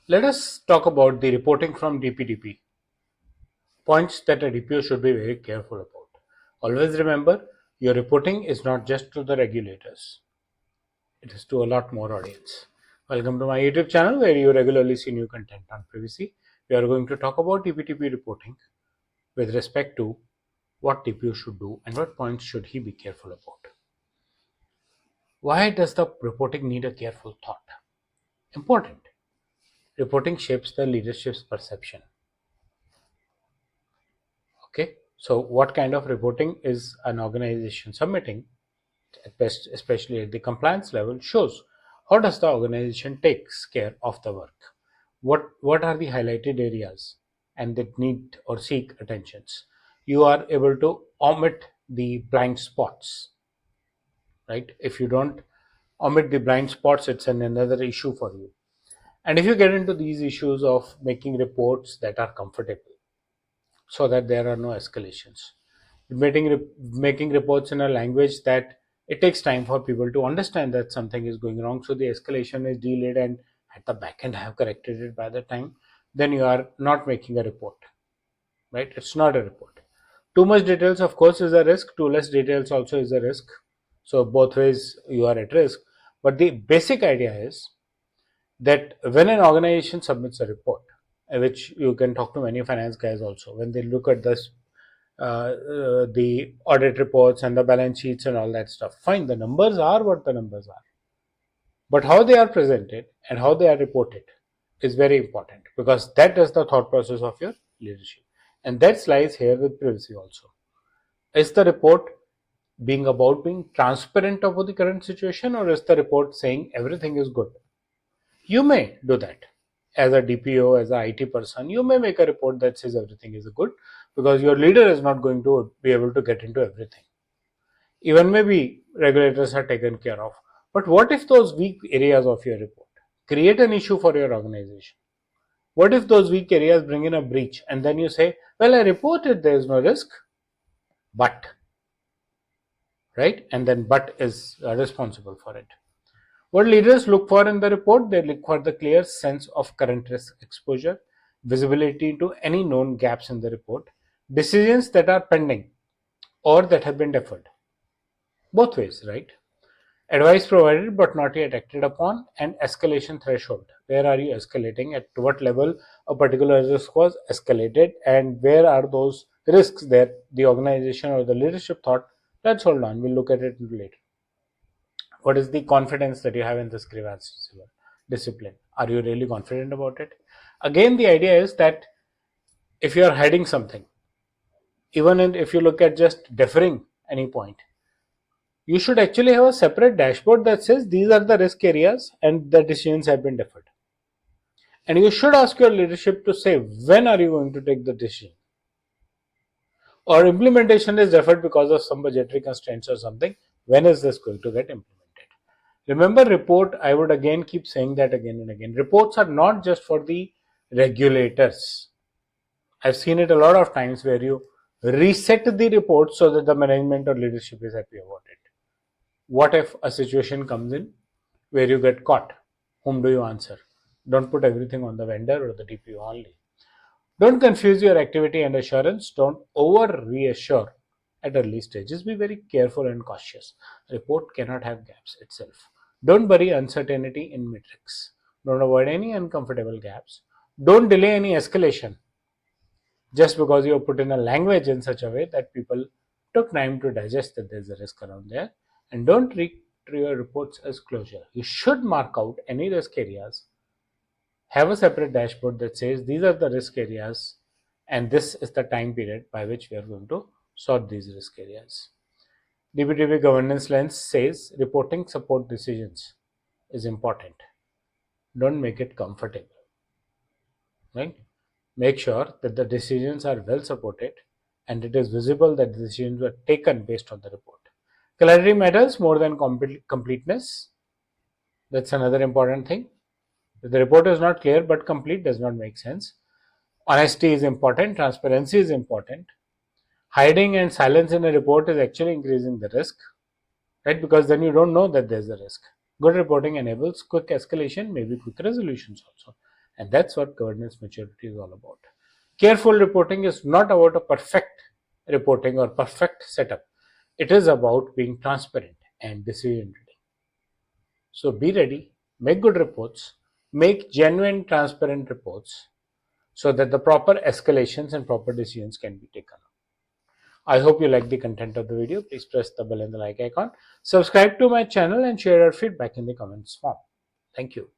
Let us talk about the reporting from DPDP. Points that a DPO should be very careful about. Always remember, your reporting is not just to the regulators, it is to a lot more audience. Welcome to my YouTube channel where you regularly see new content on privacy. We are going to talk about DPDP reporting with respect to what DPO should do and what points should he be careful about. Why does the reporting need a careful thought? Important. Reporting shapes the leadership's perception. Okay, so what kind of reporting is an organization submitting, at best, especially at the compliance level, shows how does the organization takes care of the work. What are the highlighted areas and that need or seek attentions. You are able to omit the blind spots, right? If you don't omit the blind spots, it's another issue for you. And if you get into these issues of making reports that are comfortable so that there are no escalations, making reports in a language that it takes time for people to understand that something is going wrong, so the escalation is delayed and at the back end have corrected it by the time, then you are not making a report, right? It's not a report. Too much details, of course, is a risk. Too less details also is a risk. So both ways you are at risk. But the basic idea is that when an organization submits a report, which you can talk to many finance guys also, when they look at this, the audit reports and the balance sheets and all that stuff, fine, the numbers are what the numbers are. But how they are presented and how they are reported is very important, because that is the thought process of your leadership. And that lies here with privacy also. Is the report being about being transparent about the current situation, or is the report saying everything is good? You may do that. As a DPO, as an IT person, you may make a report that says everything is good, because your leader is not going to be able to get into everything. Even maybe regulators are taken care of. But what if those weak areas of your report create an issue for your organization? What if those weak areas bring in a breach and then you say, well, I reported there is no risk, but, right? And then but is responsible for it. What leaders look for in the report? They look for the clear sense of current risk exposure, visibility into any known gaps in the report, decisions that are pending or that have been deferred. Both ways, right? Advice provided but not yet acted upon, and escalation threshold. Where are you escalating? At what level a particular risk was escalated, and where are those risks that the organization or the leadership thought, let's hold on, we'll look at it later. What is the confidence that you have in this grievance discipline? Are you really confident about it? Again, the idea is that if you are hiding something, even if you look at just deferring any point, you should actually have a separate dashboard that says these are the risk areas and the decisions have been deferred. And you should ask your leadership to say, when are you going to take the decision? Or implementation is deferred because of some budgetary constraints or something. When is this going to get implemented? Remember, report, I would again keep saying that again and again. Reports are not just for the regulators. I've seen it a lot of times where you reset the report so that the management or leadership is happy about it. What if a situation comes in where you get caught? Whom do you answer? Don't put everything on the vendor or the DPO only. Don't confuse your activity and assurance. Don't over reassure at early stages. Be very careful and cautious. Report cannot have gaps itself. Don't bury uncertainty in metrics. Don't avoid any uncomfortable gaps. Don't delay any escalation just because you have put in a language in such a way that people took time to digest that there's a risk around there. And don't treat your reports as closure. You should mark out any risk areas, have a separate dashboard that says these are the risk areas and this is the time period by which we are going to sort these risk areas. DPDP governance lens says reporting support decisions is important. Don't make it comfortable, right? Make sure that the decisions are well supported and it is visible that the decisions were taken based on the report. Clarity matters more than completeness. That's another important thing. If the report is not clear but complete, does not make sense. Honesty is important, transparency is important. Hiding and silence in a report is actually increasing the risk, right? Because then you don't know that there's a risk. Good reporting enables quick escalation, maybe quick resolutions also. And that's what governance maturity is all about. Careful reporting is not about a perfect reporting or perfect setup. It is about being transparent and decision ready. So be ready, make good reports, make genuine, transparent reports so that the proper escalations and proper decisions can be taken. I hope you like the content of the video. Please press the bell and the like icon. Subscribe to my channel and share your feedback in the comments form. Thank you.